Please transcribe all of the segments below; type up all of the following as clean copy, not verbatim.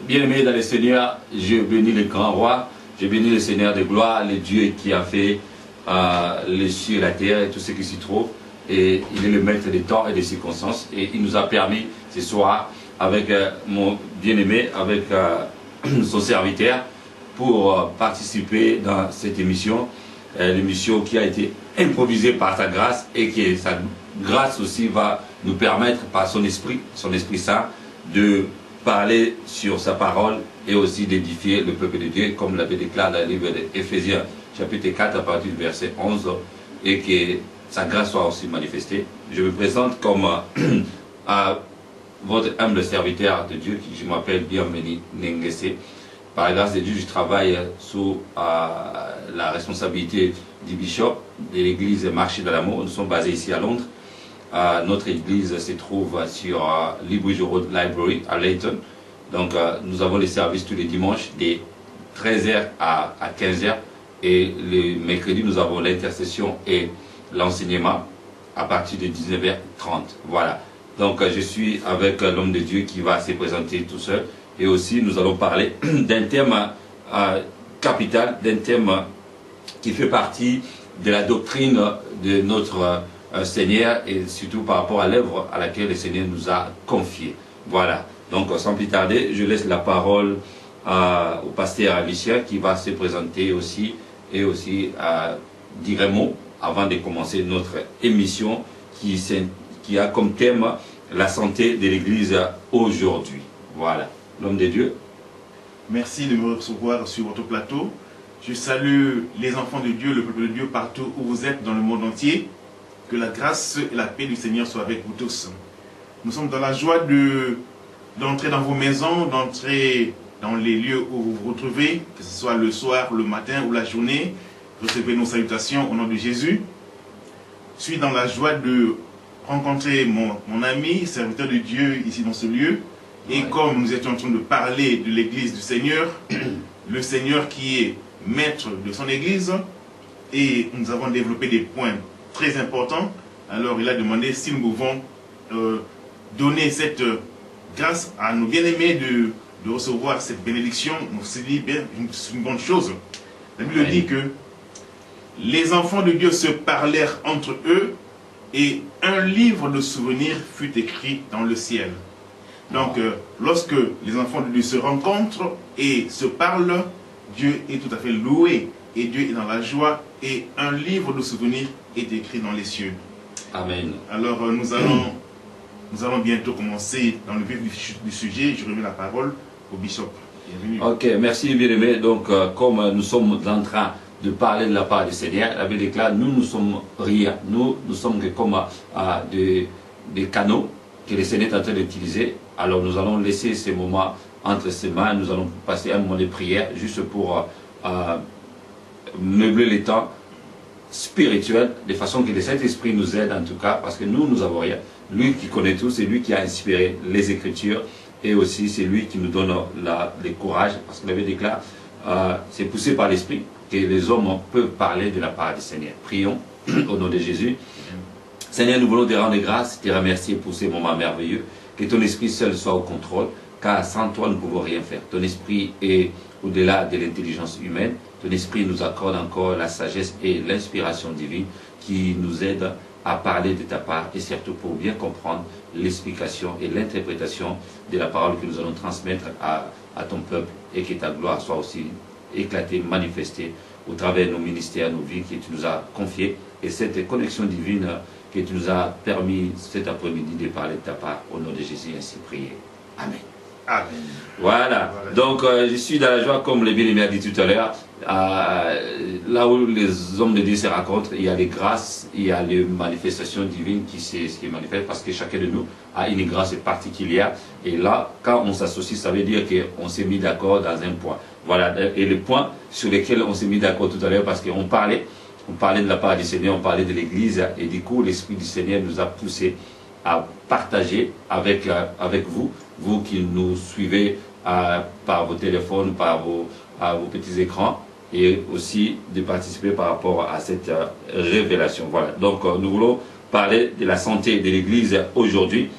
bien-aimés dans le Seigneur, je bénis le grand roi, je bénis le Seigneur de gloire, le Dieu qui a fait les cieux, la terre et tout ce qui s'y trouve. Et il est le maître des temps et des circonstances. Et il nous a permis ce soir, avec mon bien-aimé, avec son serviteur, pour participer dans cette émission. L'émission qui a été improvisée par sa grâce et que sa grâce aussi va nous permettre par son Esprit Saint, de parler sur sa parole et aussi d'édifier le peuple de Dieu, comme l'avait déclaré dans le livre d'Éphésiens, chapitre 4, à partir du verset 11, et que sa grâce soit aussi manifestée. Je me présente comme à votre humble serviteur de Dieu, qui je m'appelle Bienvenu Nengese. Par la grâce de Dieu, je travaille sous la responsabilité du bishop de l'église Marché de l'Amour. Nous sommes basés ici à Londres. Notre église se trouve sur Library Road Library à Leighton. Donc nous avons les services tous les dimanches de 13h à 15h. Et le mercredi, nous avons l'intercession et l'enseignement à partir de 19h30. Voilà. Donc je suis avec l'homme de Dieu qui va se présenter tout seul. Et aussi, nous allons parler d'un thème capital, d'un thème qui fait partie de la doctrine de notre Seigneur et surtout par rapport à l'œuvre à laquelle le Seigneur nous a confié. Voilà. Donc, sans plus tarder, je laisse la parole au pasteur Alicia qui va se présenter aussi et aussi dire un mot avant de commencer notre émission qui a comme thème la santé de l'Église aujourd'hui. Voilà. L'homme de Dieu. Merci de me recevoir sur votre plateau. Je salue les enfants de Dieu, le peuple de Dieu partout où vous êtes dans le monde entier. Que la grâce et la paix du Seigneur soient avec vous tous. Nous sommes dans la joie d'entrer dans vos maisons, d'entrer dans les lieux où vous vous retrouvez, que ce soit le soir, le matin ou la journée. Recevez nos salutations au nom de Jésus. Je suis dans la joie de rencontrer mon ami, serviteur de Dieu ici dans ce lieu. Et comme nous étions en train de parler de l'église du Seigneur, le Seigneur qui est maître de son église, et nous avons développé des points très importants, alors il a demandé si nous pouvons donner cette grâce à nos bien-aimés de recevoir cette bénédiction. On s'est dit, bien, c'est une bonne chose. La Bible dit que les enfants de Dieu se parlèrent entre eux, et un livre de souvenirs fut écrit dans le ciel. Donc, lorsque les enfants de Dieu se rencontrent et se parlent, Dieu est tout à fait loué et Dieu est dans la joie et un livre de souvenirs est écrit dans les cieux. Amen. Alors, nous allons bientôt commencer dans le vif du sujet. Je remets la parole au bishop. Bienvenue. Ok, merci bien-aimé. Donc, comme nous sommes en train de parler de la part du Seigneur, la Bible déclare, nous sommes rien. Nous sommes comme des canaux que le Seigneur est en train d'utiliser. Alors nous allons laisser ces moments entre ses mains, nous allons passer un moment de prière juste pour meubler les temps spirituels, de façon que le Saint-Esprit nous aide en tout cas, parce que nous n'avons rien. Lui qui connaît tout, c'est lui qui a inspiré les Écritures, et aussi c'est lui qui nous donne le courage, parce que la Bible déclare, c'est poussé par l'Esprit que les hommes peuvent parler de la part du Seigneur. Prions au nom de Jésus. Seigneur, nous voulons te rendre grâce, te remercier pour ces moments merveilleux. Que ton esprit seul soit au contrôle, car sans toi nous ne pouvons rien faire. Ton esprit est au-delà de l'intelligence humaine. Ton esprit nous accorde encore la sagesse et l'inspiration divine qui nous aide à parler de ta part et surtout pour bien comprendre l'explication et l'interprétation de la parole que nous allons transmettre à ton peuple et que ta gloire soit aussi éclatée, manifestée au travers de nos ministères, nos vies que tu nous as confiées et cette connexion divine que tu nous as permis cet après-midi de parler de ta part. Au nom de Jésus, ainsi prié. Amen. Amen. Voilà. Donc, je suis dans la joie, comme le bien-aimé a dit tout à l'heure, là où les hommes de Dieu se rencontrent, il y a les grâces, il y a les manifestations divines qui se manifestent, parce que chacun de nous a une grâce particulière. Et là, quand on s'associe, ça veut dire qu'on s'est mis d'accord dans un point. Voilà. Et le point sur lequel on s'est mis d'accord tout à l'heure, parce qu'on parlait de la part du Seigneur, on parlait de l'Église, et du coup, l'Esprit du Seigneur nous a poussé à partager avec vous, vous qui nous suivez par vos téléphones, par vos petits écrans, et aussi de participer par rapport à cette révélation. Voilà. Donc, nous voulons parler de la santé de l'Église aujourd'hui.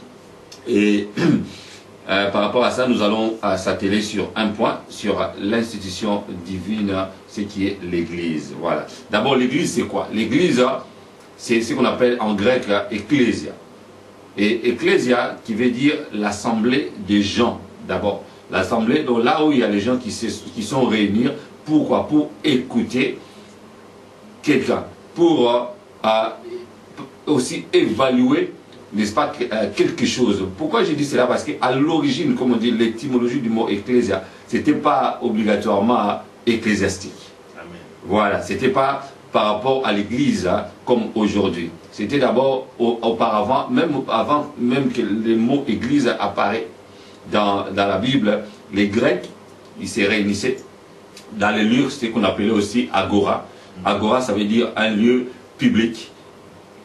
Et par rapport à ça, nous allons s'atteler sur un point, sur l'institution divine, ce qui est l'Église. Voilà. D'abord, l'Église, c'est quoi? L'Église, c'est ce qu'on appelle en grec ecclésia. Et ecclésia, qui veut dire l'assemblée des gens, d'abord. L'assemblée, donc là où il y a les gens qui sont réunis. Pourquoi? Pour écouter quelqu'un, pour aussi évaluer, n'est-ce pas, quelque chose. Pourquoi j'ai dit cela? Parce qu'à l'origine, comme on dit, l'étymologie du mot ecclésia, c'était pas obligatoirement ecclésiastique. Amen. Voilà, c'était pas par rapport à l'église comme aujourd'hui. C'était d'abord auparavant, même avant même que le mot église apparaît dans la Bible, les Grecs, ils se réunissaient dans les lieux, c'est qu'on appelait aussi agora. Agora, ça veut dire un lieu public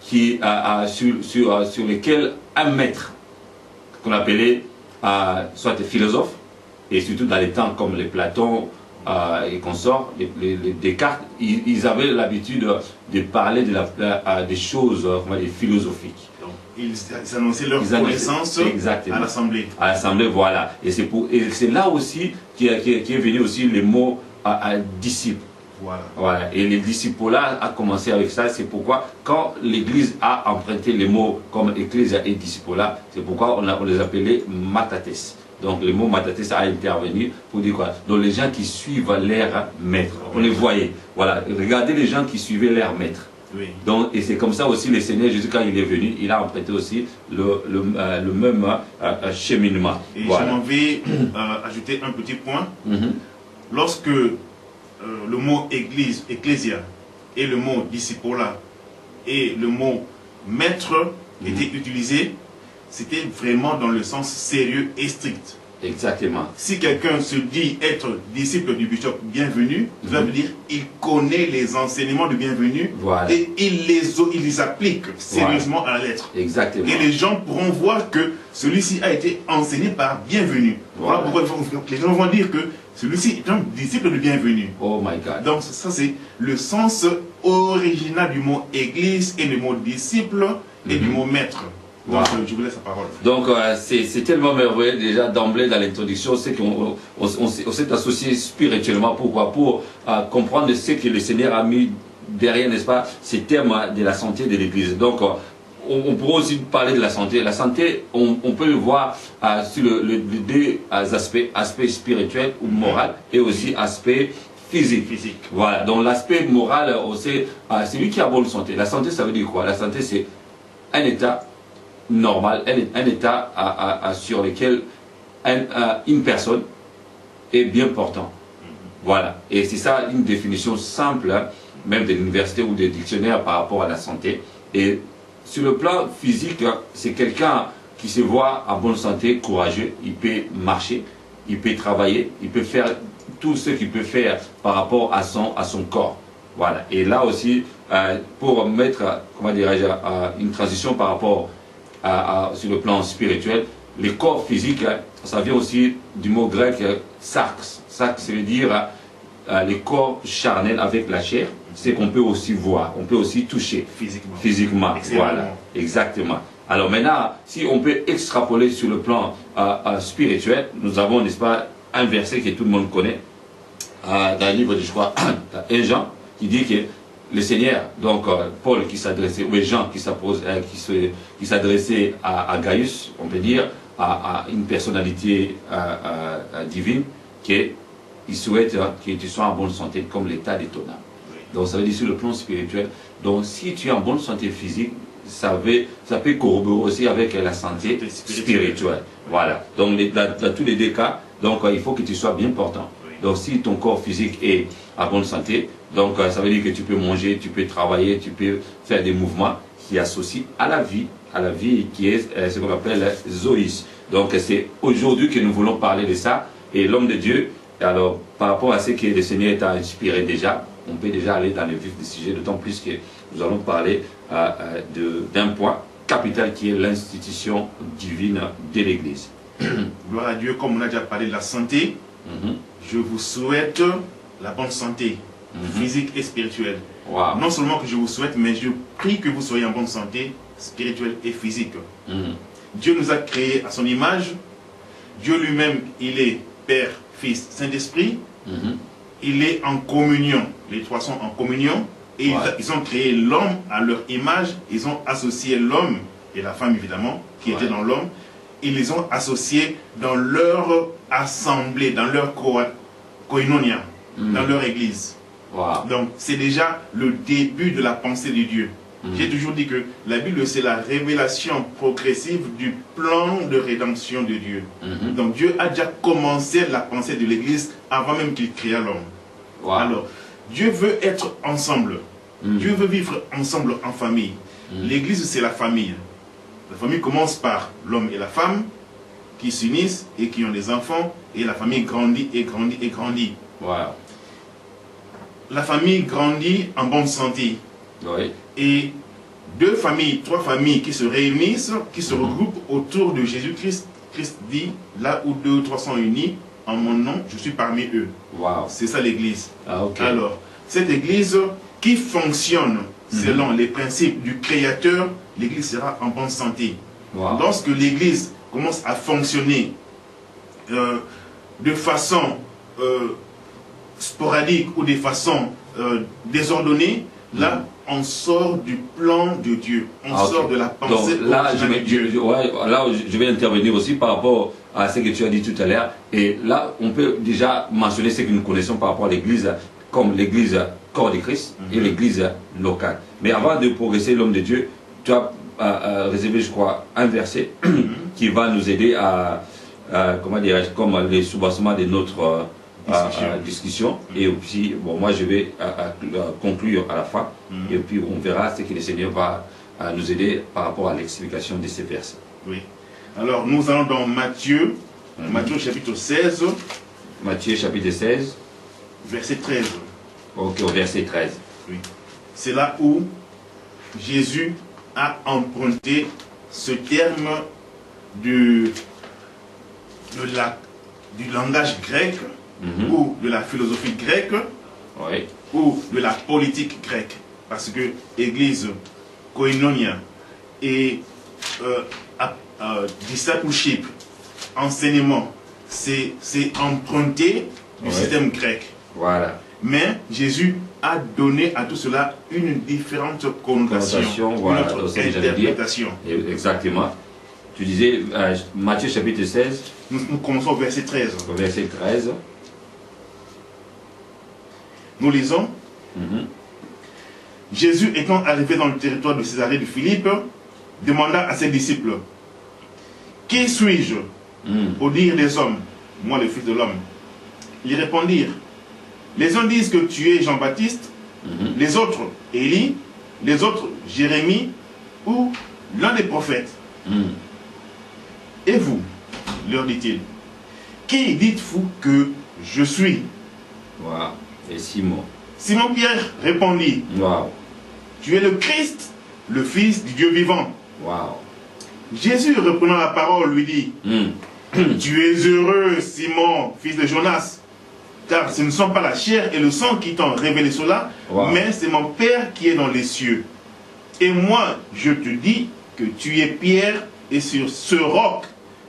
qui, sur lequel un maître, qu'on appelait soit des philosophes, et surtout dans les temps comme les Platon et consorts, les Descartes, ils avaient l'habitude de parler des choses philosophiques. Donc, ils annonçaient leur connaissance à l'Assemblée. À l'Assemblée, voilà. Et c'est là aussi qui est venu aussi le mot disciple. Voilà. Et les disciples-là a commencé avec ça. C'est pourquoi, quand l'Église a emprunté les mots comme Ecclésia et disciples-là, c'est pourquoi on les appelait matates. Donc le mot matates a intervenu pour dire quoi? Donc les gens qui suivent leur maître. On les voyait. Voilà. Regardez les gens qui suivaient leur maître. Oui. Donc, et c'est comme ça aussi le Seigneur Jésus, quand il est venu, il a emprunté aussi le même cheminement. Et voilà. Je m'en vais ajouter un petit point. Lorsque le mot église, ecclésia, et le mot discipola et le mot maître étaient utilisés, c'était vraiment dans le sens sérieux et strict. Exactement. Si quelqu'un se dit être disciple du bishop Bienvenu, ça veut dire qu'il connaît les enseignements de Bienvenu, voilà, et il les applique sérieusement, voilà, à la lettre. Exactement. Et les gens pourront voir que celui-ci a été enseigné par Bienvenu. Voilà, voilà pourquoi les gens vont dire que celui-ci est un disciple de Bienvenu. Oh my God. Donc ça c'est le sens original du mot église et le mot disciple et du mot maître. Donc, wow, je vous laisse la parole. Donc, c'est tellement merveilleux déjà d'emblée dans l'introduction, c'est qu'on s'est associé spirituellement. Pourquoi? Pour comprendre ce que le Seigneur a mis derrière, n'est-ce pas, ces termes de la santé de l'Église. Donc, on pourrait aussi parler de la santé. La santé, on peut le voir sur les deux aspects, aspect spirituel ou moral, et aussi aspect physique. Voilà. Donc, l'aspect moral, c'est lui qui a bonne santé. La santé, ça veut dire quoi? La santé, c'est un état normal, un état sur lequel une personne est bien portant. Voilà. Et c'est ça une définition simple, hein, même de l'université ou des dictionnaires par rapport à la santé. Et sur le plan physique, c'est quelqu'un qui se voit en bonne santé, courageux, il peut marcher, il peut travailler, il peut faire tout ce qu'il peut faire par rapport à son corps. Voilà. Et là aussi, pour mettre, comment dirais-je, une transition par rapport sur le plan spirituel, les corps physiques, ça vient aussi du mot grec sarx. Sarx, ça veut dire les corps charnels avec la chair, c'est qu'on peut aussi voir, on peut aussi toucher physiquement. Voilà, exactement. Alors maintenant, si on peut extrapoler sur le plan spirituel, nous avons, n'est-ce pas, un verset que tout le monde connaît, dans le livre de, je crois, 1 Jean, qui dit que le Seigneur, donc Paul qui s'adressait, ou Jean qui s'adressait à Gaius, on peut dire, à une personnalité divine, qu'il souhaite que tu sois en bonne santé comme l'état de ton âme. Donc ça veut dire sur le plan spirituel. Donc si tu es en bonne santé physique, ça peut corroborer aussi avec la santé spirituelle. Voilà. Donc dans tous les deux cas, donc il faut que tu sois bien portant. Donc si ton corps physique est en bonne santé, donc ça veut dire que tu peux manger, tu peux travailler, tu peux faire des mouvements qui associent à la vie qui est ce qu'on appelle zoïs. Donc c'est aujourd'hui que nous voulons parler de ça. Et l'homme de Dieu, alors par rapport à ce que le Seigneur t'a inspiré déjà, on peut déjà aller dans le vif du sujet, d'autant plus que nous allons parler d'un point capital qui est l'institution divine de l'Église. Gloire à Dieu, comme on a déjà parlé de la santé, je vous souhaite la bonne santé physique et spirituelle. Wow. Non seulement que je vous souhaite, mais je prie que vous soyez en bonne santé spirituelle et physique. Dieu nous a créés à son image. Dieu lui-même, il est Père, Fils, Saint-Esprit. Mhm. Il est en communion. Les trois sont en communion. Et ils ont créé l'homme à leur image. Ils ont associé l'homme et la femme, évidemment, qui étaient dans l'homme. Ils les ont associés dans leur assemblée, dans leur koinonia, dans leur église. Wow. Donc, c'est déjà le début de la pensée de Dieu. J'ai toujours dit que la Bible, c'est la révélation progressive du plan de rédemption de Dieu. Donc, Dieu a déjà commencé la pensée de l'Église avant même qu'il créa l'homme. Wow. Alors, Dieu veut être ensemble. Dieu veut vivre ensemble en famille. L'Église, c'est la famille. La famille commence par l'homme et la femme qui s'unissent et qui ont des enfants. Et la famille grandit et grandit et grandit. Wow. La famille grandit en bonne santé. Oui. Et deux familles, trois familles qui se réunissent, qui se regroupent autour de Jésus-Christ. Christ dit, là où deux ou trois sont unis, en mon nom, je suis parmi eux. Wow. C'est ça l'Église. Ah, okay. Alors, cette Église qui fonctionne selon les principes du Créateur, l'Église sera en bonne santé. Wow. Lorsque l'Église commence à fonctionner de façon sporadique ou de façon désordonnée, là, on sort du plan de Dieu. On sort de la pensée donc, là, de Dieu. je vais intervenir aussi par rapport à ce que tu as dit tout à l'heure. Et là, on peut déjà mentionner ce que nous connaissons par rapport à l'Église, comme l'Église corps de Christ et l'Église locale. Mais avant de progresser, l'homme de Dieu, tu as réservé, je crois, un verset qui va nous aider à comment dirais-je, comme les soubassements de notre discussion. Et puis, bon, moi je vais conclure à la fin. Et puis on verra ce que le Seigneur va nous aider par rapport à l'explication de ces versets. Oui. Alors nous allons dans Matthieu, Matthieu chapitre 16. Matthieu chapitre 16. Verset 13. Ok, au verset 13. Oui. C'est là où Jésus a emprunté ce terme du langage grec, ou de la philosophie grecque, ou de la politique grecque. Parce que Église, koinonia et discipleship, enseignement, c'est emprunté du système grec. Voilà. Mais Jésus a donné à tout cela une différente connotation, voilà, une autre interprétation. Exactement. Tu disais Matthieu chapitre 16. Nous commençons au verset 13. Au verset 13. Nous lisons. Jésus étant arrivé dans le territoire de Césarée de Philippe, demanda à ses disciples, qui suis-je au dire des hommes, moi le Fils de l'homme? Ils répondirent, les uns disent que tu es Jean-Baptiste, les autres Élie, les autres Jérémie ou l'un des prophètes. Et vous, leur dit-il, qui dites-vous que je suis? Wow. Et Simon. Simon-Pierre répondit, wow. Tu es le Christ, le Fils du Dieu vivant. Wow. Jésus, reprenant la parole, lui dit, tu es heureux, Simon, fils de Jonas, car ce ne sont pas la chair et le sang qui t'ont révélé cela, mais c'est mon Père qui est dans les cieux. Et moi, je te dis que tu es Pierre, et sur ce roc,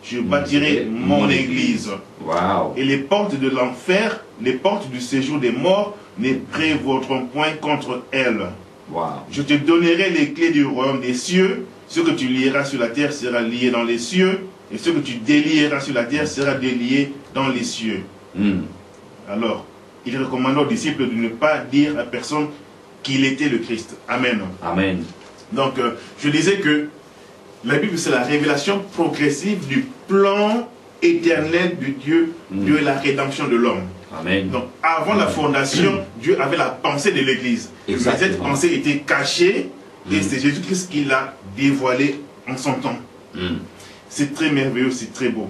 je bâtirai mon église. Wow. Et les portes de l'enfer, les portes du séjour des morts, ne prévaudront point contre elle. Wow. Je te donnerai les clés du royaume des cieux. Ce que tu lieras sur la terre sera lié dans les cieux, et ce que tu délieras sur la terre sera délié dans les cieux. Alors, il recommande aux disciples de ne pas dire à personne qu'il était le Christ. Amen. Amen. Donc, je disais que la Bible, c'est la révélation progressive du plan éternel de Dieu, de la rédemption de l'homme. Amen. Donc, avant la fondation, Dieu avait la pensée de l'Église. Mais cette pensée était cachée, et c'est Jésus-Christ qui l'a dévoilée en son temps. C'est très merveilleux, c'est très beau.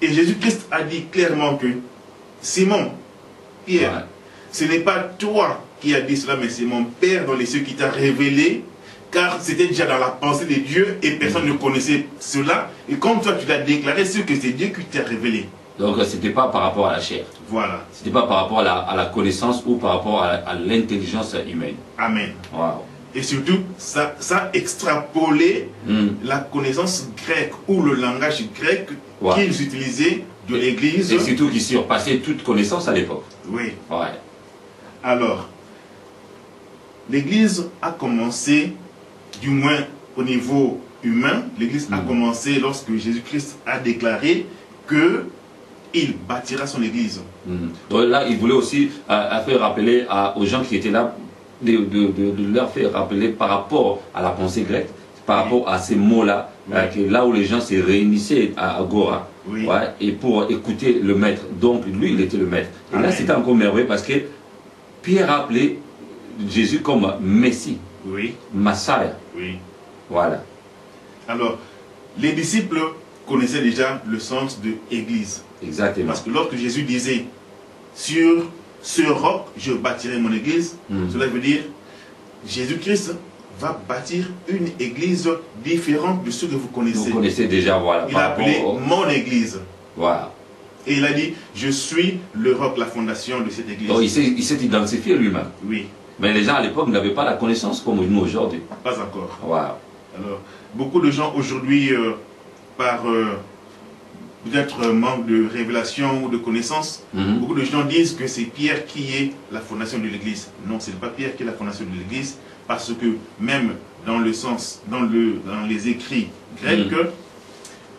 Et Jésus-Christ a dit clairement que Simon, Pierre, ce n'est pas toi qui as dit cela, mais c'est mon Père dans les cieux qui t'a révélé, car c'était déjà dans la pensée de Dieu et personne ne connaissait cela. Et comme toi tu l'as déclaré, c'est que c'est Dieu qui t'a révélé. Donc ce n'était pas par rapport à la chair. Voilà. Ce n'était pas par rapport à la connaissance ou par rapport à l'intelligence humaine. Amen. Wow. Et surtout, ça a extrapolé la connaissance grecque ou le langage grec qu'ils utilisaient de l'Église. Et surtout qui surpassait toute connaissance à l'époque. Oui. Ouais. Alors, l'Église a commencé, du moins au niveau humain, l'Église a commencé lorsque Jésus-Christ a déclaré qu'il bâtira son Église. Donc là, il voulait aussi faire rappeler aux gens qui étaient là, de leur faire rappeler par rapport à la pensée grecque, par rapport à ces mots-là, là où les gens se réunissaient à Agora, et pour écouter le maître. Donc lui, il était le maître. Et là, c'était encore merveilleux parce que Pierre a appelé Jésus comme Messie, Messiah. Voilà. Alors, les disciples connaissaient déjà le sens de Église. Exactement. Parce que lorsque Jésus disait sur ce roc, je bâtirai mon Église, cela veut dire Jésus-Christ va bâtir une Église différente de ce que vous connaissez. Vous connaissez déjà, voilà. Il a appelé mon Église. Voilà. Et il a dit, je suis le roc, la fondation de cette Église. Donc il s'est identifié lui-même. Oui. Mais les gens à l'époque n'avaient pas la connaissance comme nous aujourd'hui. Pas encore. Wow. Alors, beaucoup de gens aujourd'hui, par peut-être manque de révélation ou de connaissance, beaucoup de gens disent que c'est Pierre qui est la fondation de l'Église. Non, ce n'est pas Pierre qui est la fondation de l'Église, parce que même dans le sens, dans les écrits grecs,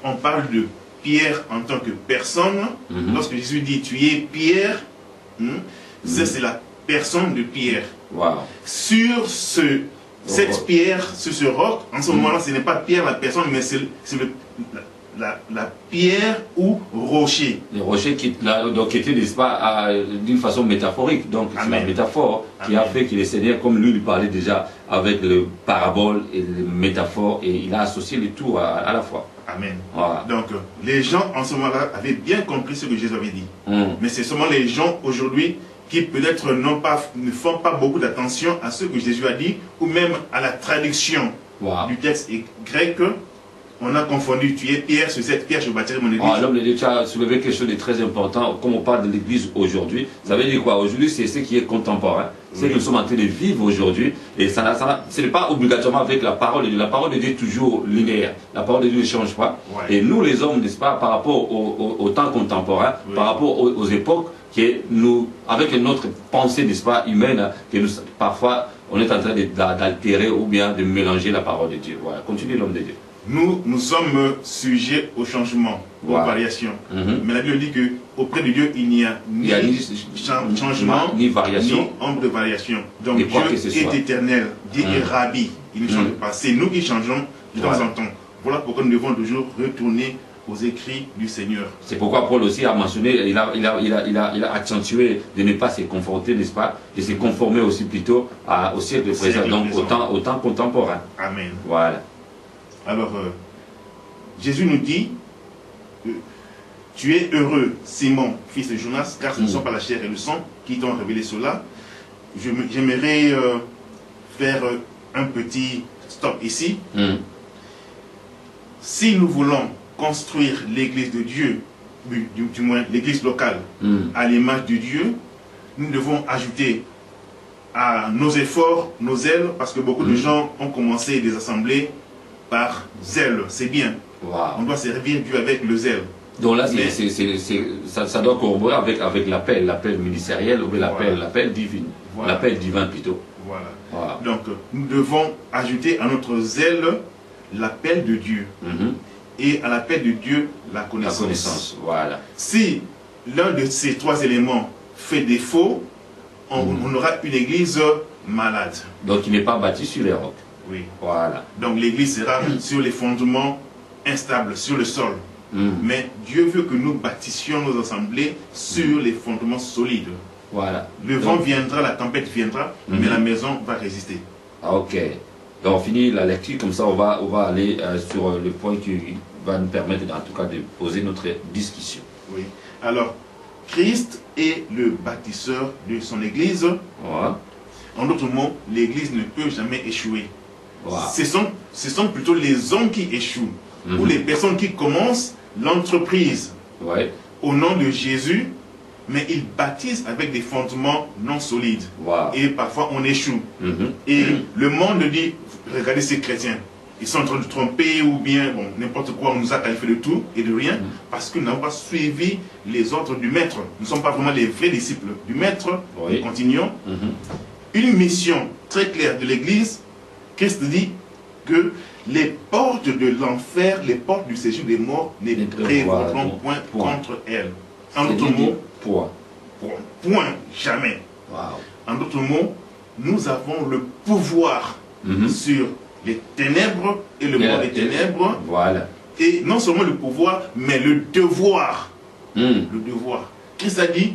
on parle de Pierre en tant que personne. Lorsque Jésus dit tu es Pierre, c'est la personne de Pierre. Wow. Sur cette pierre, sur ce roc, en ce moment-là, ce n'est pas Pierre la personne, mais c'est la pierre ou rocher. Les rochers qui étaient, n'est-ce pas, d'une façon métaphorique. Donc c'est la métaphore qui a fait que le Seigneur, comme lui, il parlait déjà avec le parabole et le métaphore, et il a associé les tout à la fois. Amen. Voilà. Donc les gens en ce moment-là avaient bien compris ce que Jésus avait dit. Mais c'est seulement les gens aujourd'hui qui peut-être ne font pas beaucoup d'attention à ce que Jésus a dit, ou même à la traduction du texte grec. On a confondu, tu es Pierre, sur cette pierre je bâtirai mon Église. L'homme de Dieu, tu as soulevé quelque chose de très important, comme on parle de l'Église aujourd'hui. Ça veut dire quoi? Aujourd'hui, c'est ce qui est contemporain. C'est ce que nous sommes en train de vivre aujourd'hui. Et ce n'est pas obligatoirement avec la parole de Dieu. La parole de Dieu est toujours linéaire. La parole de Dieu ne change pas. Et nous, les hommes, n'est-ce pas, par rapport au temps contemporain, par rapport aux époques, avec notre pensée, n'est-ce pas, humaine, que nous, parfois, on est en train d'altérer ou bien de mélanger la parole de Dieu. Voilà. Continue, l'homme de Dieu. Nous sommes sujets au changement, aux variations. Mais la Bible dit qu'auprès de Dieu, il n'y a ni changement, ni variation, ni ombre de variation. Donc Dieu est éternel, Dieu est Rabbi, il ne change pas. C'est nous qui changeons de temps en temps. Voilà pourquoi nous devons toujours retourner aux écrits du Seigneur. C'est pourquoi Paul aussi a mentionné, il a accentué de ne pas se conforter, n'est-ce pas, de se conformer aussi plutôt au siècle présent, donc au temps contemporain. Amen. Voilà. Alors, Jésus nous dit, tu es heureux, Simon, fils de Jonas, car ce ne sont pas la chair et le sang qui t'ont révélé cela. J'aimerais faire un petit stop ici. Si nous voulons construire l'église de Dieu, du moins l'église locale, à l'image de Dieu, nous devons ajouter à nos efforts, nos ailes, parce que beaucoup de gens ont commencé des assemblées par zèle, c'est bien. On doit servir Dieu avec le zèle. Donc là, ça doit corroborer avec l'appel ministériel ou l'appel divin. L'appel divin plutôt. Voilà. Donc, nous devons ajouter à notre zèle l'appel de Dieu. Et à l'appel de Dieu, la connaissance. La connaissance, voilà. Si l'un de ces trois éléments fait défaut, on aura une église malade. Donc, il n'est pas bâti sur les rocs. Oui. Voilà. Donc l'église sera sur les fondements instables, sur le sol. Mais Dieu veut que nous bâtissions nos assemblées sur les fondements solides. Voilà. Le vent viendra, la tempête viendra, mais la maison va résister. Ok. Donc on finit la lecture, comme ça on va aller sur le point qui va nous permettre en tout cas de poser notre discussion. Oui. Alors, Christ est le bâtisseur de son église. Voilà. En d'autres mots, l'église ne peut jamais échouer. Wow. Ce sont plutôt les hommes qui échouent, ou les personnes qui commencent l'entreprise au nom de Jésus, mais ils bâtissent avec des fondements non solides. Wow. Et parfois on échoue. Et le monde dit, regardez ces chrétiens, ils sont en train de tromper ou bien bon, n'importe quoi, on nous a qualifié de tout et de rien, parce que nous n'avons pas suivi les ordres du maître. Nous ne sommes pas vraiment les vrais disciples du maître. Oui. Nous continuons. Une mission très claire de l'Église, Christ dit que les portes de l'enfer, les portes du séjour des morts ne prévaudront point contre elles. En d'autres mots, point, jamais. Wow. En d'autres mots, nous avons le pouvoir sur les ténèbres et le monde des ténèbres. Voilà. Et non seulement le pouvoir, mais le devoir. Le devoir. Christ a dit,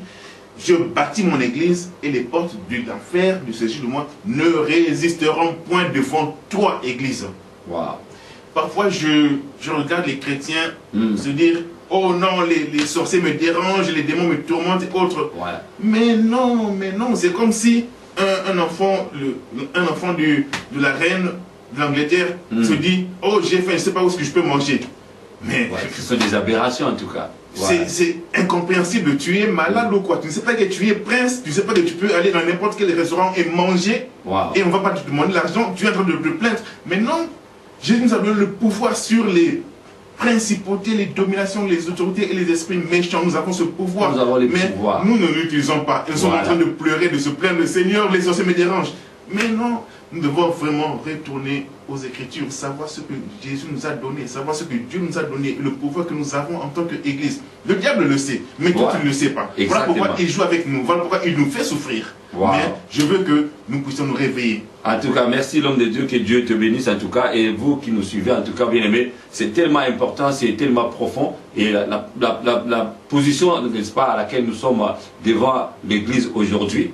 je bâtis mon église et les portes de l'enfer, du séjour de moi, ne résisteront point devant toi, église. Wow. Parfois, je regarde les chrétiens se dire, oh non, les sorciers me dérangent, les démons me tourmentent et autres. Voilà. Mais non, c'est comme si un enfant de la reine de l'Angleterre se dit, oh j'ai faim, je ne sais pas où est-ce que je peux manger. Mais ce sont des aberrations en tout cas. Voilà. C'est incompréhensible, tu es malade ou quoi? Tu ne sais pas que tu es prince, tu ne sais pas que tu peux aller dans n'importe quel restaurant et manger, et on ne va pas te demander l'argent, tu es en train de te plaindre. Mais non, Jésus nous a donné le pouvoir sur les principautés, les dominations, les autorités et les esprits méchants. Nous avons ce pouvoir, nous avons les mais pouvoirs. Nous ne l'utilisons pas. Nous sommes en train de pleurer, de se plaindre, le Seigneur, les sorciers me dérangent. Mais non, nous devons vraiment retourner aux Écritures, savoir ce que Jésus nous a donné, savoir ce que Dieu nous a donné, le pouvoir que nous avons en tant qu'Église. Le diable le sait, mais toi tu ne le sais pas. Exactement. Voilà pourquoi il joue avec nous, voilà pourquoi il nous fait souffrir. Mais je veux que nous puissions nous réveiller. En tout cas, merci l'homme de Dieu, que Dieu te bénisse en tout cas, et vous qui nous suivez en tout cas, bien aimés, c'est tellement important, c'est tellement profond, et la position, n'est-ce pas, à laquelle nous sommes devant l'Église aujourd'hui,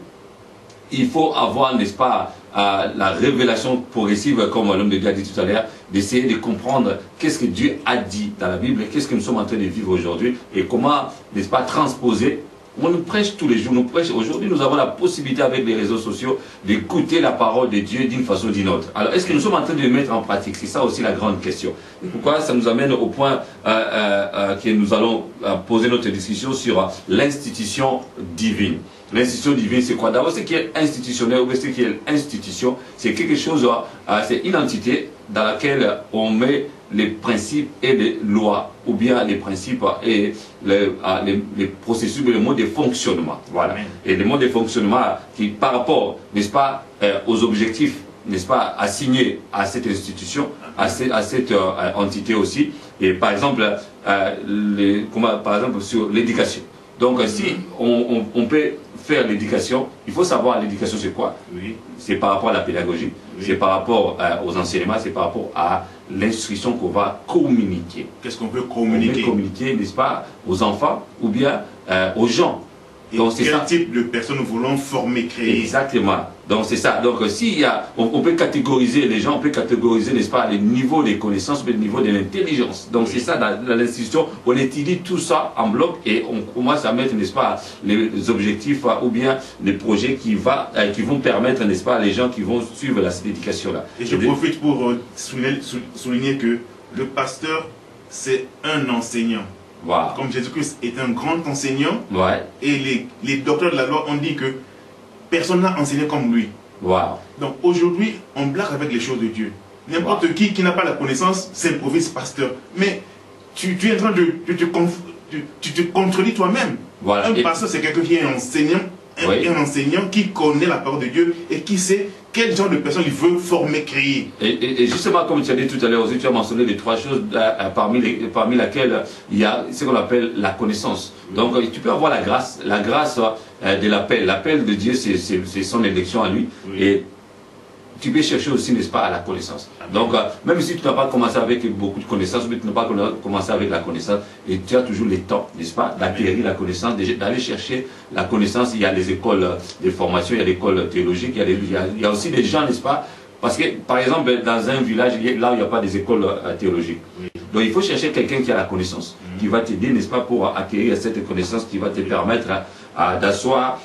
il faut avoir, n'est-ce pas, la révélation progressive, comme l'homme de Dieu a dit tout à l'heure, d'essayer de comprendre qu'est-ce que Dieu a dit dans la Bible, qu'est-ce que nous sommes en train de vivre aujourd'hui, et comment, n'est-ce pas, transposer. On nous prêche tous les jours, nous prêche. Aujourd'hui, nous avons la possibilité avec les réseaux sociaux d'écouter la parole de Dieu d'une façon ou d'une autre. Alors, est-ce que nous sommes en train de le mettre en pratique? C'est ça aussi la grande question. Et pourquoi ça nous amène au point que nous allons poser notre discussion sur l'institution divine. L'institution divine, c'est quoi? D'abord, ce qui est institutionnel, ou ce qui est institution, c'est quelque chose, c'est une entité dans laquelle on met les principes et les lois, ou bien les principes et les processus, le mode de fonctionnement. Voilà. Et le mode de fonctionnement qui, par rapport, n'est-ce pas, aux objectifs, n'est-ce pas, assignés à cette institution, à cette entité aussi. Et par exemple, par exemple sur l'éducation. Donc, si on peut faire l'éducation, il faut savoir l'éducation c'est quoi. C'est par rapport à la pédagogie, c'est par rapport aux enseignements, c'est par rapport à l'instruction qu'on va communiquer. Qu'est-ce qu'on peut communiquer? On peut communiquer, n'est-ce pas, aux enfants ou bien aux gens. Et donc, quel type de personnes nous voulons former, créer? Exactement. Donc c'est ça. Donc s'il y a, on peut catégoriser les gens, on peut catégoriser, n'est-ce pas, les niveaux des connaissances, mais le niveau de l'intelligence. Donc c'est ça, dans l'institution, on étudie tout ça en bloc et on commence à mettre, n'est-ce pas, les objectifs ou bien les projets qui vont permettre, n'est-ce pas, les gens qui vont suivre cette éducation-là. Et je profite pour souligner que le pasteur, c'est un enseignant. Wow. Comme Jésus-Christ est un grand enseignant, et les docteurs de la loi ont dit que personne n'a enseigné comme lui. Wow. Donc aujourd'hui, on blague avec les choses de Dieu. N'importe qui n'a pas la connaissance s'improvise pasteur. Mais tu es en train tu te contredis toi-même. Voilà. Un pasteur, c'est quelqu'un qui est enseignant, un enseignant qui connaît la parole de Dieu et qui sait quel genre de personne il veut former, créer. Et justement, comme tu as dit tout à l'heure aussi, tu as mentionné les trois choses parmi lesquelles il y a ce qu'on appelle la connaissance. Donc tu peux avoir la grâce de l'appel. L'appel de Dieu, c'est son élection à lui. Et tu peux chercher aussi, n'est-ce pas, à la connaissance. Donc, même si tu n'as pas commencé avec beaucoup de connaissances, mais tu n'as pas commencé avec la connaissance, et tu as toujours le temps, n'est-ce pas, d'acquérir la connaissance, d'aller chercher la connaissance. Il y a des écoles de formation, il y a des écoles théologiques, il y a aussi des gens, n'est-ce pas, parce que, par exemple, dans un village, là où il n'y a pas des écoles théologiques. Donc, il faut chercher quelqu'un qui a la connaissance, qui va t'aider, n'est-ce pas, pour acquérir cette connaissance qui va te permettre d'asseoir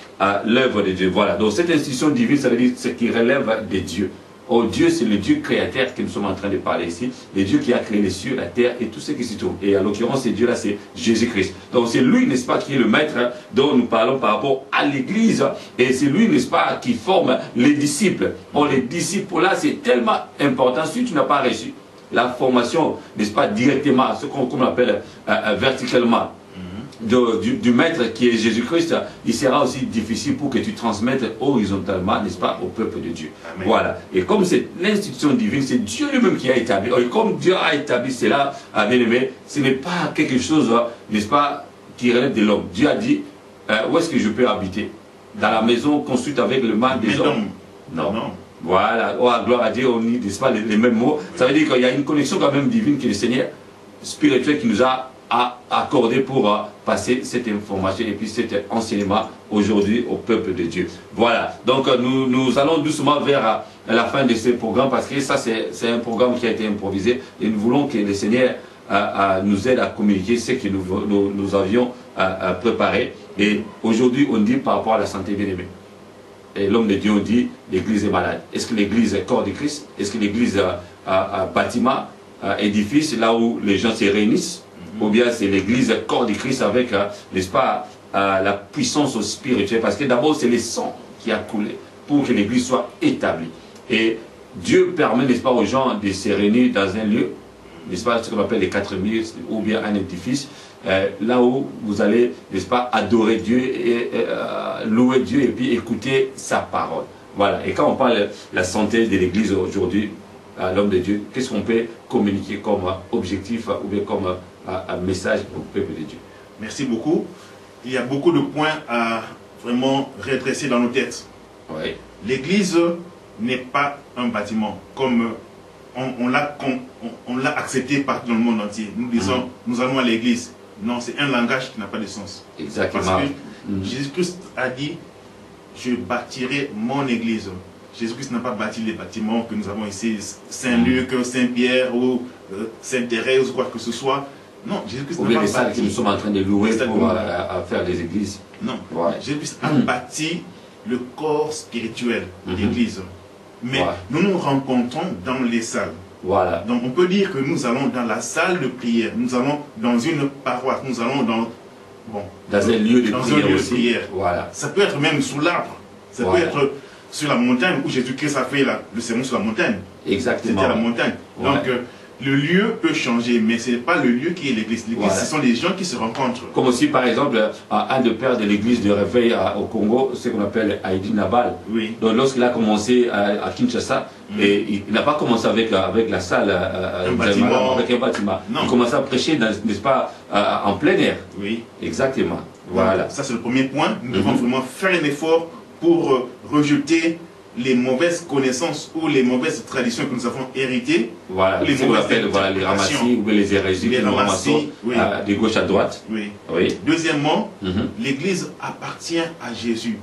l'œuvre de Dieu. Voilà. Donc, cette institution divine, ça veut dire ce qui relève de Dieu. Oh, Dieu, c'est le Dieu créateur que nous sommes en train de parler ici. Le Dieu qui a créé les cieux, la terre et tout ce qui s'y trouve. Et en l'occurrence, ce Dieu-là, c'est Jésus-Christ. Donc c'est lui, n'est-ce pas, qui est le maître dont nous parlons par rapport à l'Église. Et c'est lui, n'est-ce pas, qui forme les disciples. Oh, les disciples, là, c'est tellement important. Si tu n'as pas reçu la formation, n'est-ce pas, directement, ce qu'on appelle verticalement, du maître qui est Jésus-Christ, il sera aussi difficile pour que tu transmettes horizontalement, n'est-ce pas, au peuple de Dieu. Amen. Voilà. Et comme c'est l'institution divine, c'est Dieu lui-même qui a établi. Et comme Dieu a établi cela, bien aimé, ce n'est pas quelque chose, n'est-ce pas, qui relève de l'homme. Dieu a dit, où est-ce que je peux habiter? Dans la maison construite avec le mal des hommes? Non. Voilà. Oh, gloire à Dieu, on dit, n'est-ce pas, les mêmes mots. Ça veut dire qu'il y a une connexion quand même divine que le Seigneur spirituel qui nous a accordé pour passer cette information et puis cet enseignement aujourd'hui au peuple de Dieu. Voilà, donc nous allons doucement vers la fin de ce programme parce que ça c'est un programme qui a été improvisé et nous voulons que le Seigneur nous aide à communiquer ce que nous avions préparé. Et aujourd'hui on dit par rapport à la santé bien-aimée. Et l'homme de Dieu on dit l'église est malade. Est-ce que l'église est corps de Christ? Est-ce que l'église bâtiment, édifice, là où les gens se réunissent? Ou bien c'est l'église corps de Christ avec, n'est-ce pas, la puissance spirituelle. Parce que d'abord, c'est le sang qui a coulé pour que l'église soit établie. Et Dieu permet, n'est-ce pas, aux gens de se réunir dans un lieu, n'est-ce pas, ce qu'on appelle les 4 murs, ou bien un édifice, là où vous allez, n'est-ce pas, adorer Dieu, et louer Dieu et puis écouter sa parole. Voilà. Et quand on parle de la santé de l'église aujourd'hui, à l'homme de Dieu, qu'est-ce qu'on peut communiquer comme objectif ou bien comme un message au peuple de Dieu? Merci beaucoup. Il y a beaucoup de points à vraiment redresser dans nos têtes. Oui. L'église n'est pas un bâtiment comme on l'a accepté partout dans le monde entier. Nous disons, nous allons à l'église. Non, c'est un langage qui n'a pas de sens. Exactement. Parce que Jésus-Christ a dit, je bâtirai mon église. Jésus-Christ n'a pas bâti les bâtiments que nous avons ici, Saint-Luc, Saint-Pierre ou Sainte-Thérèse ou quoi que ce soit. Non, Jésus-Christ n'a pas bâti. C'est ça que nous sommes en train de louer pour faire des églises. Non, Jésus-Christ a bâti le corps spirituel de l'église. Mais nous nous rencontrons dans les salles. Voilà. Donc on peut dire que nous allons dans la salle de prière, nous allons dans une paroisse, nous allons dans un lieu de prière. Voilà. Ça peut être même sous l'arbre, ça peut être sur la montagne où Jésus-Christ a fait le sermon sur la montagne. Exactement. C'était la montagne. Donc le lieu peut changer, mais ce n'est pas le lieu qui est l'église. L'église, ce sont les gens qui se rencontrent. Comme aussi, par exemple, un des pères de l'église de réveil au Congo, ce qu'on appelle Haïdi Nabal. Oui. Donc, lorsqu'il a commencé à Kinshasa, et il n'a pas commencé avec la salle, avec un bâtiment. Non. Il commençait à prêcher, n'est-ce pas, en plein air. Oui. Exactement. Voilà. Donc, ça, c'est le premier point. Nous devons vraiment faire un effort pour rejeter les mauvaises connaissances ou les mauvaises traditions que nous avons héritées. Voilà, ce qu'on appelle les ramassis ou les hérésies que nous ramassons de gauche à droite. Oui. Deuxièmement, l'église appartient à Jésus.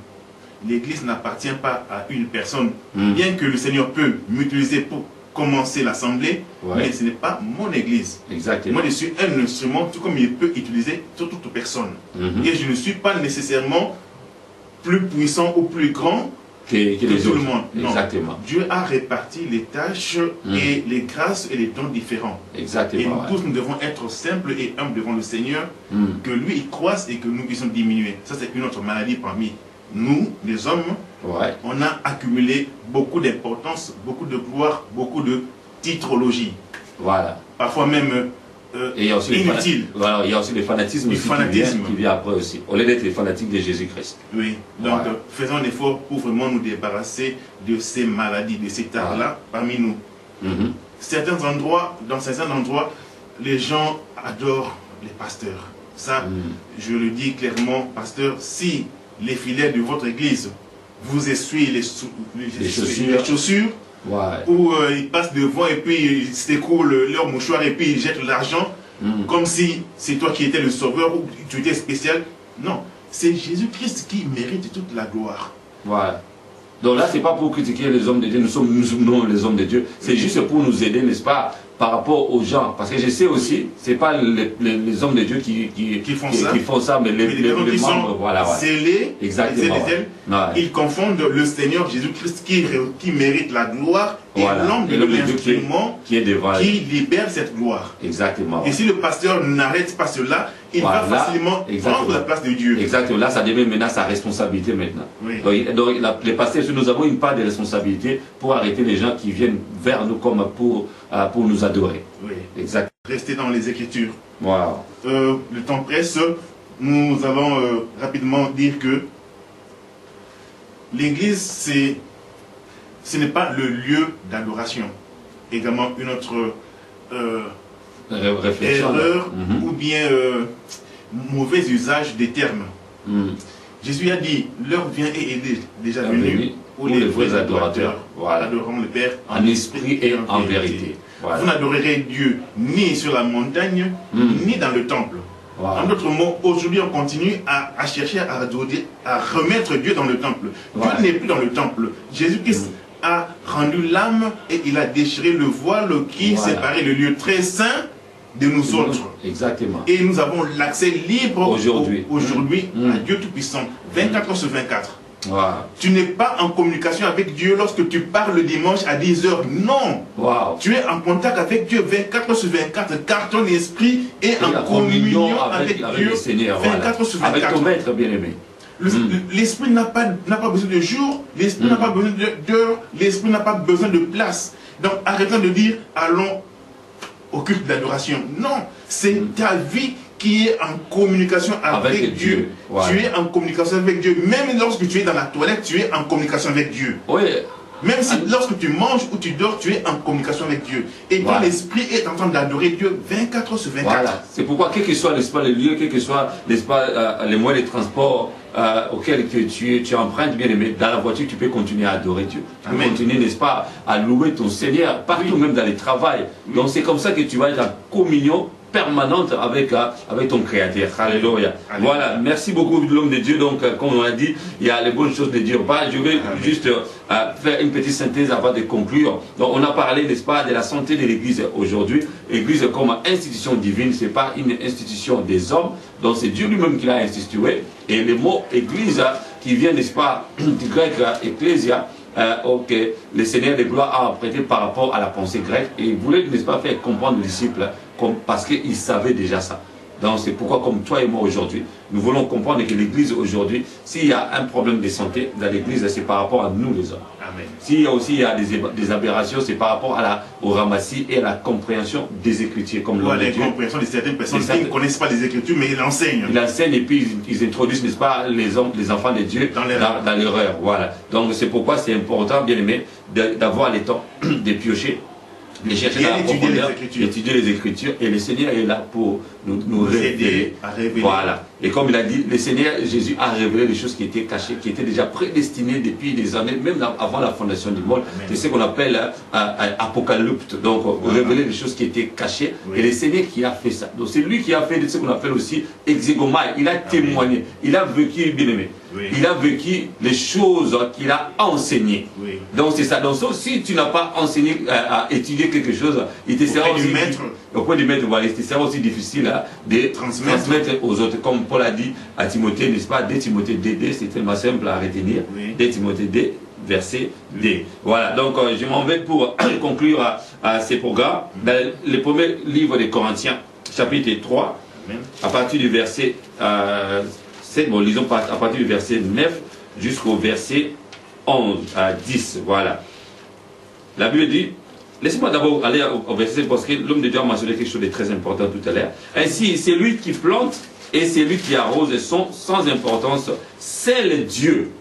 L'église n'appartient pas à une personne. Bien que le Seigneur peut m'utiliser pour commencer l'assemblée, mais ce n'est pas mon église. Exactement. Moi, je suis un instrument, tout comme il peut utiliser sur toute personne. Et je ne suis pas nécessairement plus puissant ou plus grand que tout le monde. Non. Exactement. Dieu a réparti les tâches et les grâces et les dons différents. Exactement. Et nous tous, nous devons être simples et humbles devant le Seigneur, que lui, il croisse et que nous puissions diminuer. Ça, c'est une autre maladie parmi nous, les hommes. On a accumulé beaucoup d'importance, beaucoup de gloire, beaucoup de titrologie. Voilà. Parfois même et il y a aussi inutile. Il y a aussi le fanatisme, qui vient après aussi, au lieu d'être les fanatiques de Jésus-Christ. Oui, donc faisons un effort pour vraiment nous débarrasser de ces maladies, de ces tares-là parmi nous. Dans certains endroits, les gens adorent les pasteurs. Ça, je le dis clairement, pasteur, si les filets de votre église vous essuient les chaussures, où ils passent devant et puis ils s'écoulent leur mouchoir et puis ils jettent l'argent comme si c'est toi qui étais le sauveur ou tu étais spécial. Non, c'est Jésus-Christ qui mérite toute la gloire. Voilà. Donc là, c'est pas pour critiquer les hommes de Dieu, nous sommes les hommes de Dieu. C'est juste pour nous aider, n'est-ce pas, par rapport aux gens. Parce que je sais aussi, c'est pas les hommes de Dieu qui font ça, mais les membres, voilà. Scellés, exactement. Ils confondent le Seigneur Jésus-Christ qui mérite la gloire Voilà. Et l'homme de Dieu l'instrument qui est devant, qui libère cette gloire. Exactement. Et si le pasteur n'arrête pas cela, il va facilement prendre la place de Dieu. Exactement. Là, ça devient maintenant sa responsabilité maintenant. Oui. Donc les pasteurs, nous avons une part de responsabilité pour arrêter les gens qui viennent vers nous comme pour nous adorer. Oui. Exact. Restez dans les Écritures. Wow. Le temps presse. Nous allons rapidement dire que l'Église, ce n'est pas le lieu d'adoration. Également une autre erreur ou bien mauvais usage des termes. Jésus a dit, l'heure vient et est déjà venue où les vrais adorateurs adoreront le Père en esprit et en vérité. Voilà. Vous n'adorerez Dieu ni sur la montagne, ni dans le temple. En d'autres mots, aujourd'hui on continue à chercher à remettre Dieu dans le temple. Dieu n'est plus dans le temple. Jésus-Christ a rendu l'âme et il a déchiré le voile qui séparait le lieu très saint de nous autres. Exactement. Et nous avons l'accès libre aujourd'hui à Dieu Tout-Puissant, 24 sur 24. Tu n'es pas en communication avec Dieu lorsque tu parles le dimanche à 10 h. Non. Tu es en contact avec Dieu 24 sur 24 car ton esprit est en communion avec Dieu le Seigneur, 24 sur 24. Avec ton maître bien-aimé. L'esprit n'a pas besoin de jour, l'esprit n'a pas besoin d'heure, l'esprit n'a pas besoin de place. Donc arrêtons de dire allons au culte d'adoration. Non, c'est ta vie qui est en communication avec Dieu. Tu es en communication avec Dieu. Même lorsque tu es dans la toilette, tu es en communication avec Dieu. Même si lorsque tu manges ou tu dors, tu es en communication avec Dieu. Et ton esprit est en train d'adorer Dieu 24 sur 24. C'est pourquoi, quel que soit le lieu, quel que soit les moyens de transport auxquels tu empruntes, bien aimé, dans la voiture, tu peux continuer à adorer Dieu. Tu peux continuer, n'est-ce pas, à louer ton Seigneur, partout, même dans les travails. Donc c'est comme ça que tu vas être en communion permanente avec ton Créateur. Alléluia. Voilà, merci beaucoup l'homme de Dieu. Donc, comme on a dit, il y a les bonnes choses de Dieu. Je vais juste faire une petite synthèse avant de conclure. Donc, on a parlé, n'est-ce pas, de la santé de l'Église aujourd'hui. L'Église comme institution divine, ce n'est pas une institution des hommes. Donc, c'est Dieu lui-même qui l'a institué. Et le mot Église, qui vient, n'est-ce pas, du grec Ecclesia, le Seigneur de gloire a prêté par rapport à la pensée grecque et il voulait, n'est-ce pas, faire comprendre les disciples parce qu'il savait déjà ça. Donc c'est pourquoi, comme toi et moi aujourd'hui, nous voulons comprendre que l'Église aujourd'hui, s'il y a un problème de santé dans l'Église, c'est par rapport à nous les hommes. S'il y a aussi des aberrations, c'est par rapport au ramassis et à la compréhension des Écritures. Comme la compréhension de certaines personnes qui ne connaissent pas les Écritures, mais ils l'enseignent. Ils l'enseignent et puis ils introduisent, n'est-ce pas, les enfants de Dieu dans l'erreur. Voilà. Donc c'est pourquoi c'est important, bien aimé, d'avoir le temps de piocher, de chercher dans la profondeur, d'étudier les Écritures. Et le Seigneur est là pour nous révéler. Voilà. Et comme il a dit, le Seigneur Jésus a révélé des choses qui étaient cachées, qui étaient déjà prédestinées depuis des années, même avant la fondation du monde. C'est ce qu'on appelle apocalypte. Donc, révéler des choses qui étaient cachées. Et le Seigneur qui a fait ça. Donc, c'est lui qui a fait ce qu'on appelle aussi exégomai. Il a témoigné. Il a vécu, bien aimé. Il a vécu les choses qu'il a enseignées. Donc, c'est ça. Donc, si tu n'as pas enseigné, étudié quelque chose, il te sera aussi auprès du maître, voilà, il sera aussi difficile de transmettre aux autres. Comme Paul a dit à Timothée, n'est-ce pas, 2 Timothée 2, c'est tellement simple à retenir. 2 Timothée 2, verset 2. Voilà, donc je m'en vais pour conclure ces programmes. Dans le premier livre des Corinthiens, chapitre 3, à partir du verset 7, bon, lisons à partir du verset 9 jusqu'au verset 11 à 10. Voilà. La Bible dit, laissez-moi d'abord aller au verset parce que l'homme de Dieu a mentionné quelque chose de très important tout à l'heure. Ainsi, c'est lui qui plante et c'est lui qui arrose sont sans importance. C'est le Dieu.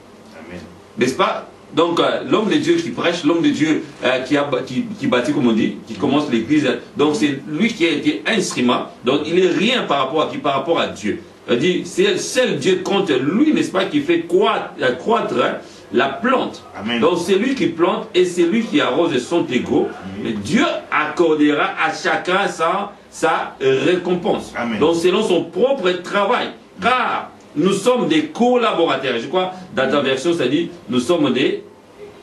N'est-ce pas? Donc, l'homme de Dieu qui prêche, l'homme de Dieu qui bâtit, comme on dit, qui commence l'église. Donc, c'est lui qui a été instrument. Donc, il n'est rien par rapport à Dieu. C'est le seul Dieu contre lui, n'est-ce pas, qui fait croître la plante. Amen. Donc c'est lui qui plante et c'est lui qui arrose son égaux. Mais Dieu accordera à chacun sa récompense. Amen. Donc selon son propre travail. Car nous sommes des collaborateurs. Je crois, dans ta version, ça dit, nous sommes des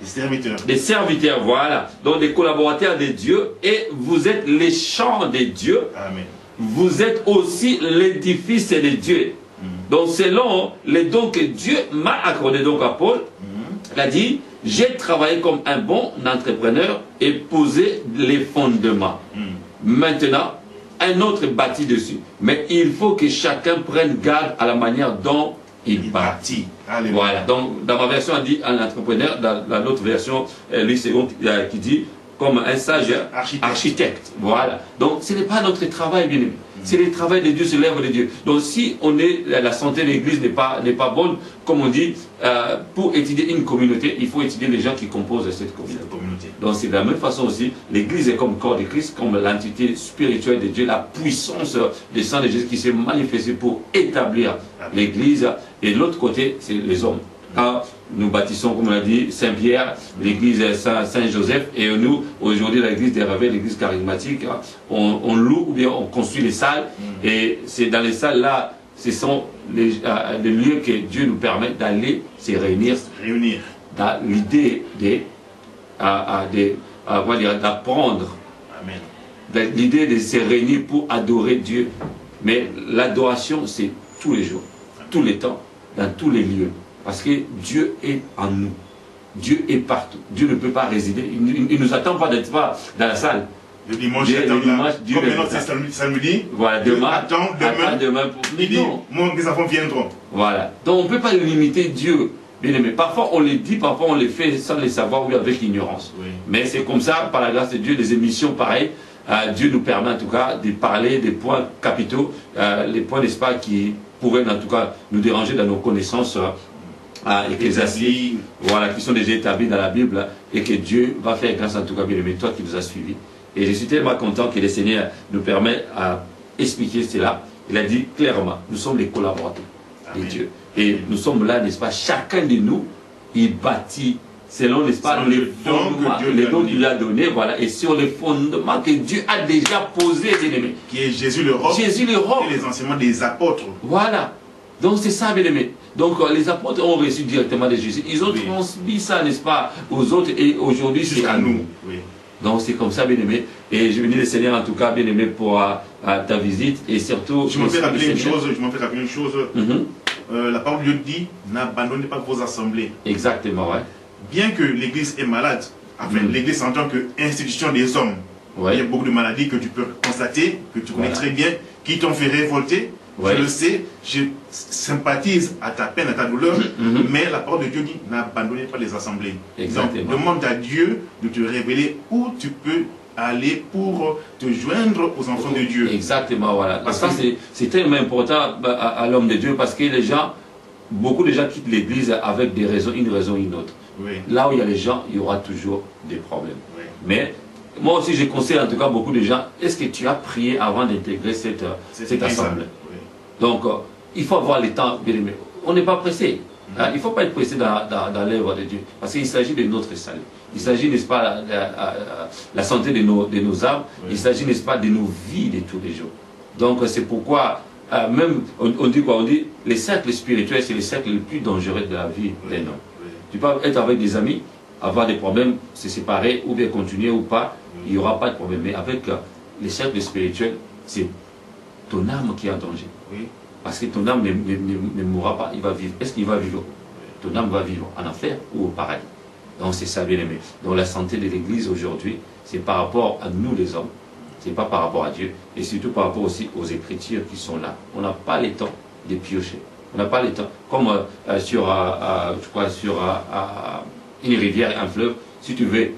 serviteurs. Des serviteurs, voilà. Donc des collaborateurs de Dieu. Et vous êtes les champs de Dieu. Amen. Vous êtes aussi l'édifice de Donc selon les dons que Dieu m'a accordé donc à Paul, il a dit, j'ai travaillé comme un bon entrepreneur et posé les fondements. Maintenant, un autre bâtit dessus. Mais il faut que chacun prenne garde à la manière dont il bâtit. Voilà. Donc, dans ma version, on dit un entrepreneur. Dans l'autre version, lui, c'est qui dit comme un sage architecte. Voilà. Donc, ce n'est pas notre travail, bien aimé. C'est le travail de Dieu, c'est l'œuvre de Dieu. Donc, si la santé de l'Église n'est pas bonne, comme on dit, pour étudier une communauté, il faut étudier les gens qui composent cette communauté. Donc, c'est de la même façon aussi, l'Église est comme le corps de Christ, comme l'entité spirituelle de Dieu, la puissance du sang de Jésus qui s'est manifestée pour établir l'Église. Et de l'autre côté, c'est les hommes. Quand nous bâtissons, comme on a dit, Saint-Pierre, l'église Saint-Joseph, et nous, aujourd'hui, l'église des Réveils, l'église charismatique, on loue ou bien on construit les salles, et c'est dans les salles-là, ce sont les lieux que Dieu nous permet d'aller se réunir. Dans l'idée d'apprendre, l'idée de se réunir pour adorer Dieu. Mais l'adoration, c'est tous les jours, tous les temps, dans tous les lieux. Parce que Dieu est en nous. Dieu est partout. Dieu ne peut pas résider. Il ne nous attend pas d'être pas dans la salle. Le dimanche, Dieu c'est samedi. Voilà, demain. Demain pour midi. Les enfants viendront. Voilà. Donc on ne peut pas limiter Dieu. Bien aimé. Parfois on le dit, parfois on le fait sans le savoir ou avec ignorance. Oui. Mais c'est comme ça, par la grâce de Dieu, des émissions pareilles. Dieu nous permet en tout cas de parler des points capitaux, les points, n'est-ce pas, qui pourraient en tout cas nous déranger dans nos connaissances. Ecclésiastique, voilà, qui sont déjà établis dans la Bible, et que Dieu va faire grâce en tout cas, bien aimé, toi qui nous as suivis. Et je suis tellement content que le Seigneur nous permet à expliquer cela. Il a dit clairement, nous sommes les collaborateurs de Dieu. Et nous sommes là, n'est-ce pas, chacun de nous, il bâtit selon, n'est-ce pas, les dons qu'il lui a donnés, voilà, et sur les fondements que Dieu a déjà posés, bien aimé. Qui est Jésus le roc. Jésus le roc. Et les enseignements des apôtres. Voilà. Donc c'est ça, bien aimé. Donc les apôtres ont reçu directement de Jésus. Ils ont transmis ça, n'est-ce pas, aux autres, et aujourd'hui c'est à nous. Oui. Donc c'est comme ça, bien aimé. Et je bénis le Seigneur en tout cas, bien aimé, pour ta visite. Et surtout... Je m'en fais rappeler une chose. La parole de Dieu dit, n'abandonnez pas vos assemblées. Exactement, ouais. Bien que l'Église est malade, enfin l'Église en tant qu'institution des hommes, il y a beaucoup de maladies que tu peux constater, que tu connais très bien, qui t'ont fait révolter. Je le sais, je sympathise à ta peine, à ta douleur, mais la parole de Dieu dit, n'abandonnez pas les assemblées. Exactement. Donc, demande à Dieu de te révéler où tu peux aller pour te joindre aux enfants de Dieu. Exactement, voilà. Parce que c'est tellement important à l'homme de Dieu, parce que les gens, beaucoup de gens quittent l'église avec des raisons, une raison ou une autre. Oui. Là où il y a les gens, il y aura toujours des problèmes. Oui. Mais moi aussi, je conseille en tout cas beaucoup de gens, est-ce que tu as prié avant d'intégrer cette assemblée? Donc, il faut avoir le temps, bien aimé. On n'est pas pressé. Hein? Il ne faut pas être pressé dans l'œuvre de Dieu. Parce qu'il s'agit de notre salut. Il s'agit, n'est-ce pas, la santé de nos âmes. Il s'agit, n'est-ce pas, de nos vies de tous les jours. Donc, c'est pourquoi, même, on dit quoi? On dit, les cercles spirituels, c'est les cercles les plus dangereux de la vie d'un homme. Tu peux être avec des amis, avoir des problèmes, se séparer, ou bien continuer ou pas, il n'y aura pas de problème. Mais avec les cercles spirituels, c'est ton âme qui est en danger. Oui. Parce que ton âme ne mourra pas, il va vivre. Est-ce qu'il va vivre? Ton âme va vivre en enfer ou au paradis. Donc c'est ça, bien aimé. Donc la santé de l'Église aujourd'hui, c'est par rapport à nous les hommes. C'est pas par rapport à Dieu. Et surtout par rapport aussi aux Écritures qui sont là. On n'a pas le temps de piocher. On n'a pas le temps. Comme sur une rivière, un fleuve, si tu veux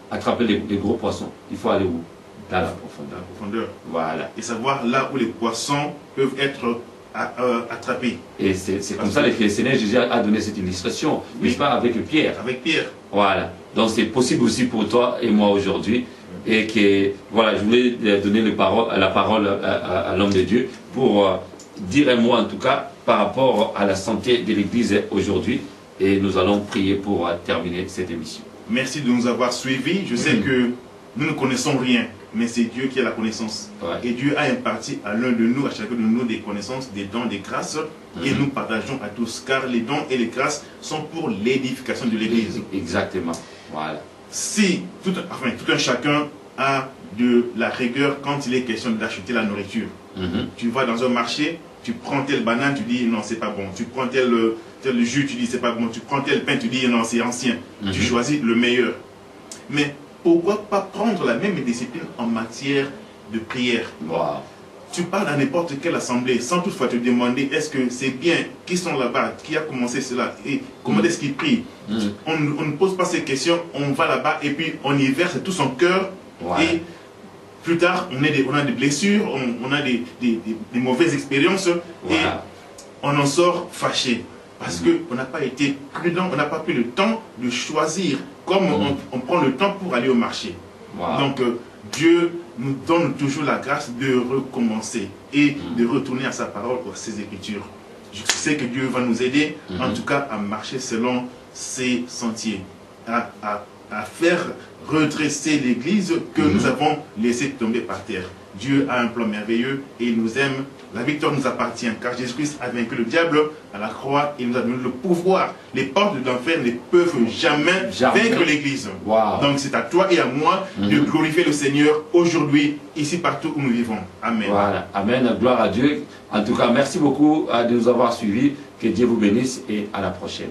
attraper des gros poissons, il faut aller où? Dans la profondeur. Voilà. Et savoir là où les poissons peuvent être attrapés. Et c'est comme ça que le Seigneur Jésus a donné cette illustration, n'est-ce pas, avec Pierre. Avec Pierre. Voilà. Donc c'est possible aussi pour toi et moi aujourd'hui. Et que, voilà, je voulais donner la parole à l'homme de Dieu pour dire un mot en tout cas par rapport à la santé de l'Église aujourd'hui. Et nous allons prier pour terminer cette émission. Merci de nous avoir suivis. Je sais que nous ne connaissons rien, mais c'est Dieu qui a la connaissance. Ouais. Et Dieu a imparti à l'un de nous, à chacun de nous, des connaissances, des dons, des grâces. Et nous partageons à tous, car les dons et les grâces sont pour l'édification de l'Église. Exactement. Voilà. Si tout un chacun a de la rigueur quand il est question d'acheter la nourriture. Tu vas dans un marché, Tu prends telle banane, tu dis non, c'est pas bon. Tu prends tel jus, tu dis c'est pas bon. Tu prends tel pain, tu dis non, c'est ancien. Tu choisis le meilleur. Mais pourquoi pas prendre la même discipline en matière de prière? Tu parles à n'importe quelle assemblée sans toutefois te demander est-ce que c'est bien, qui sont là-bas, qui a commencé cela et comment est-ce qu'ils prient. On ne pose pas ces questions, on va là-bas et puis on y verse tout son cœur et plus tard on a des blessures, on a des mauvaises expériences et on en sort fâché parce qu'on n'a pas été prudent, on n'a pas pris le temps de choisir comme on prend le temps pour aller au marché. Donc Dieu nous donne toujours la grâce de recommencer et de retourner à sa parole, à ses écritures. Je sais que Dieu va nous aider, en tout cas, à marcher selon ses sentiers, à faire redresser l'Église que nous avons laissé tomber par terre. Dieu a un plan merveilleux et il nous aime. La victoire nous appartient car Jésus-Christ a vaincu le diable à la croix et nous a donné le pouvoir. Les portes de l'enfer ne peuvent jamais vaincre l'Église. Donc c'est à toi et à moi de glorifier le Seigneur aujourd'hui, ici, partout où nous vivons. Amen. Voilà. Amen. Gloire à Dieu. En tout cas, merci beaucoup de nous avoir suivis. Que Dieu vous bénisse et à la prochaine.